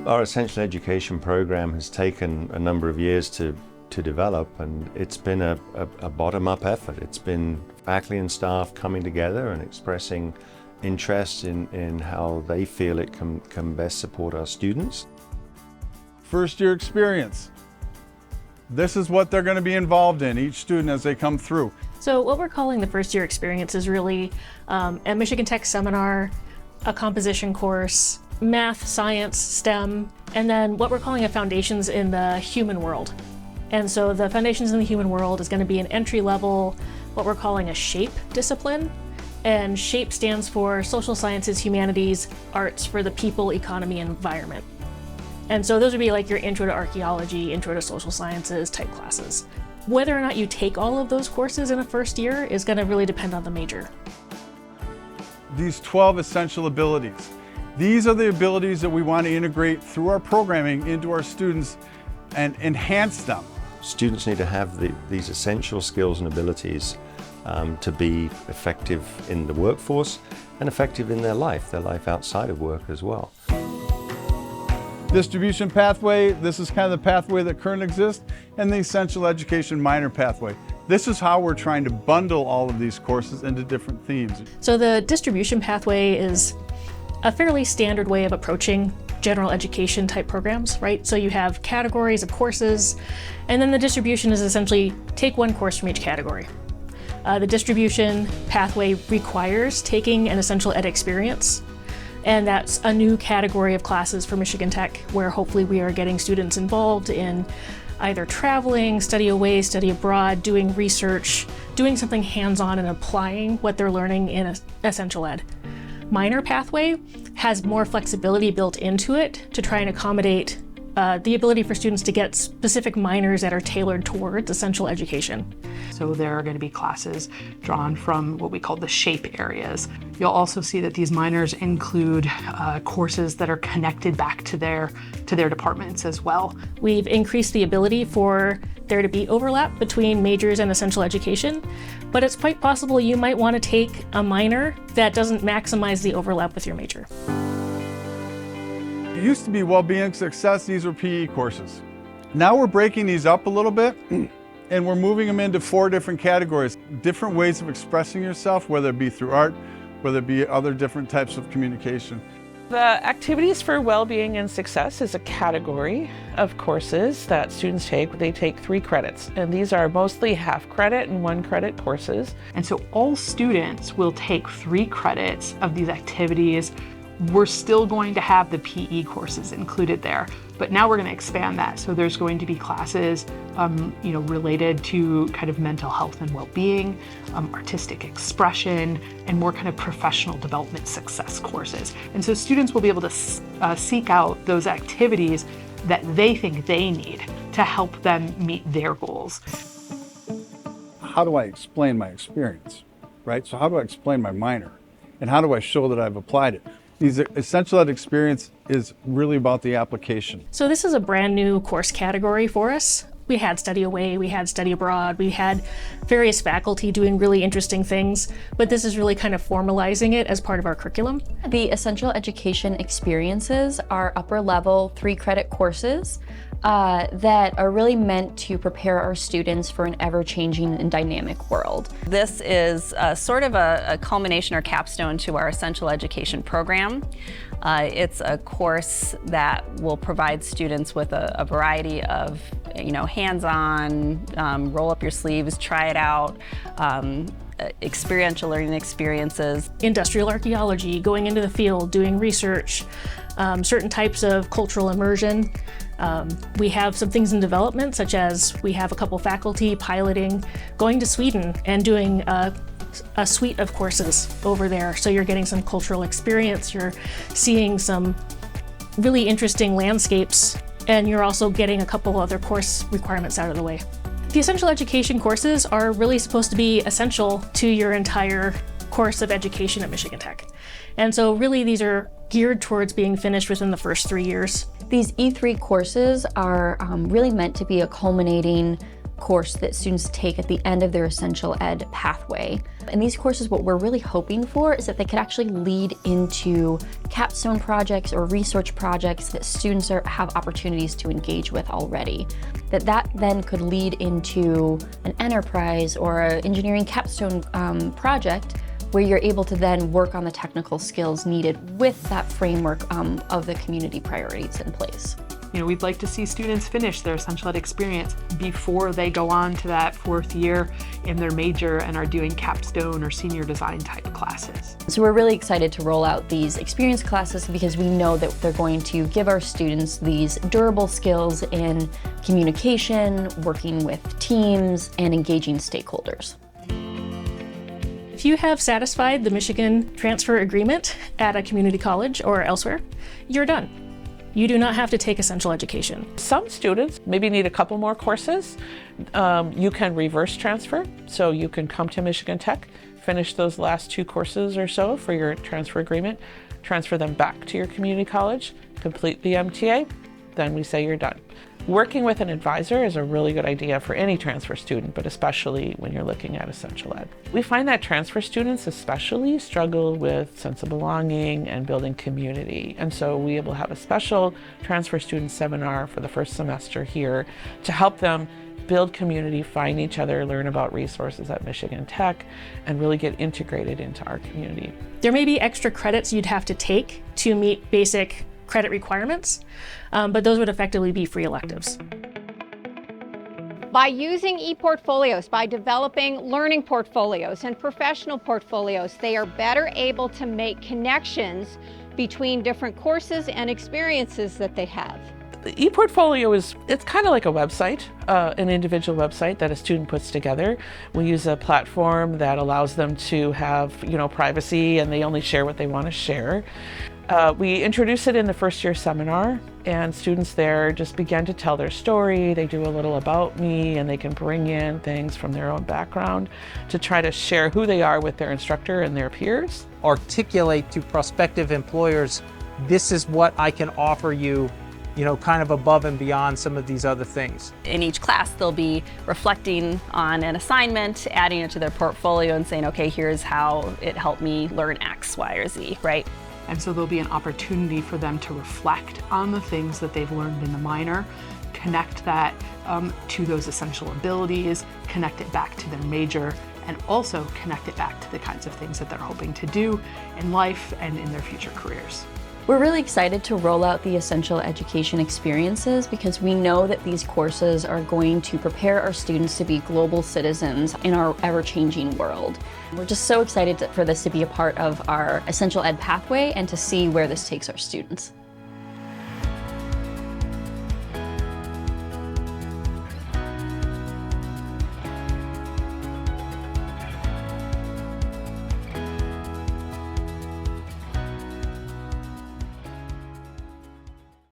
Our essential education program has taken a number of years to develop, and it's been a bottom-up effort. It's been faculty and staff coming together and expressing interest in how they feel it can best support our students. First year experience. This is what they're going to be involved in, each student as they come through. So what we're calling the first year experience is really a Michigan Tech seminar, a composition course, math, science, STEM, and then what we're calling a Foundations in the Human World. And so the Foundations in the Human World is going to be an entry level, what we're calling a SHAPE discipline. And SHAPE stands for Social Sciences, Humanities, Arts for the People, Economy, and Environment. And so those would be like your intro to archaeology, intro to social sciences type classes. Whether or not you take all of those courses in a first year is going to really depend on the major. These 12 essential abilities. These are the abilities that we want to integrate through our programming into our students and enhance them. Students need to have these essential skills and abilities to be effective in the workforce and effective in their life outside of work as well. Distribution pathway, this is kind of the pathway that currently exists, and the essential education minor pathway. This is how we're trying to bundle all of these courses into different themes. So the distribution pathway is a fairly standard way of approaching general education type programs, right? So you have categories of courses, and then the distribution is essentially take one course from each category. The distribution pathway requires taking an essential ed experience, and that's a new category of classes for Michigan Tech where hopefully we are getting students involved in either traveling, study away, study abroad, doing research, doing something hands-on and applying what they're learning in essential ed. Minor pathway has more flexibility built into it to try and accommodate the ability for students to get specific minors that are tailored towards essential education. So there are going to be classes drawn from what we call the SHAPE areas. You'll also see that these minors include courses that are connected back to their departments as well. We've increased the ability for there to be overlap between majors and essential education, but it's quite possible you might want to take a minor that doesn't maximize the overlap with your major. It used to be well-being success, these were PE courses. Now we're breaking these up a little bit and we're moving them into 4 different categories. Different ways of expressing yourself, whether it be through art, whether it be other different types of communication. The Activities for Wellbeing and Success is a category of courses that students take. They take 3 credits, and these are mostly half credit and 1 credit courses. And so all students will take 3 credits of these activities. We're still going to have the PE courses included there, but now we're going to expand that. So there's going to be classes, related to kind of mental health and well-being, artistic expression, and more kind of professional development success courses. And so students will be able to seek out those activities that they think they need to help them meet their goals. How do I explain my experience, right? So how do I explain my minor? And how do I show that I've applied it? These essential ed experience is really about the application. So this is a brand new course category for us. We had study away, we had study abroad, we had various faculty doing really interesting things, but this is really kind of formalizing it as part of our curriculum. The essential education experiences are upper level 3-credit courses that are really meant to prepare our students for an ever-changing and dynamic world. This is sort of a culmination or capstone to our essential education program. It's a course that will provide students with a variety of hands-on, roll up your sleeves, try it out, experiential learning experiences. Industrial archaeology, going into the field, doing research, certain types of cultural immersion. We have some things in development, such as we have a couple faculty piloting going to Sweden and doing a suite of courses over there. So you're getting some cultural experience, you're seeing some really interesting landscapes, and you're also getting a couple other course requirements out of the way. The essential education courses are really supposed to be essential to your entire course of education at Michigan Tech. And so really these are geared towards being finished within the first 3 years. These E3 courses are really meant to be a culminating course that students take at the end of their essential ed pathway. And these courses, what we're really hoping for is that they could actually lead into capstone projects or research projects that students have opportunities to engage with already. That then could lead into an enterprise or an engineering capstone project where you're able to then work on the technical skills needed with that framework of the community priorities in place. We'd like to see students finish their essential ed experience before they go on to that 4th year in their major and are doing capstone or senior design type classes. So we're really excited to roll out these experience classes because we know that they're going to give our students these durable skills in communication, working with teams, and engaging stakeholders. If you have satisfied the Michigan transfer agreement at a community college or elsewhere, you're done. You do not have to take essential education. Some students maybe need a couple more courses. You can reverse transfer, so you can come to Michigan Tech, finish those last 2 courses or so for your transfer agreement, transfer them back to your community college, complete the MTA, then we say you're done. Working with an advisor is a really good idea for any transfer student, but especially when you're looking at essential ed. We find that transfer students especially struggle with sense of belonging and building community. And so we will have a special transfer student seminar for the first semester here to help them build community, find each other, learn about resources at Michigan Tech, and really get integrated into our community. There may be extra credits you'd have to take to meet basic credit requirements, but those would effectively be free electives. By using e-portfolios, by developing learning portfolios and professional portfolios, they are better able to make connections between different courses and experiences that they have. The e-portfolio it's kind of like a website, an individual website that a student puts together. We use a platform that allows them to have, privacy, and they only share what they want to share. We introduce it in the first year seminar, and students there just begin to tell their story. They do a little about me, and they can bring in things from their own background to try to share who they are with their instructor and their peers. Articulate to prospective employers, this is what I can offer you, kind of above and beyond some of these other things. In each class, they'll be reflecting on an assignment, adding it to their portfolio and saying, okay, here's how it helped me learn X, Y, or Z, right? And so there'll be an opportunity for them to reflect on the things that they've learned in the minor, connect that to those essential abilities, connect it back to their major, and also connect it back to the kinds of things that they're hoping to do in life and in their future careers. We're really excited to roll out the essential education experiences because we know that these courses are going to prepare our students to be global citizens in our ever-changing world. We're just so excited for this to be a part of our essential ed pathway and to see where this takes our students.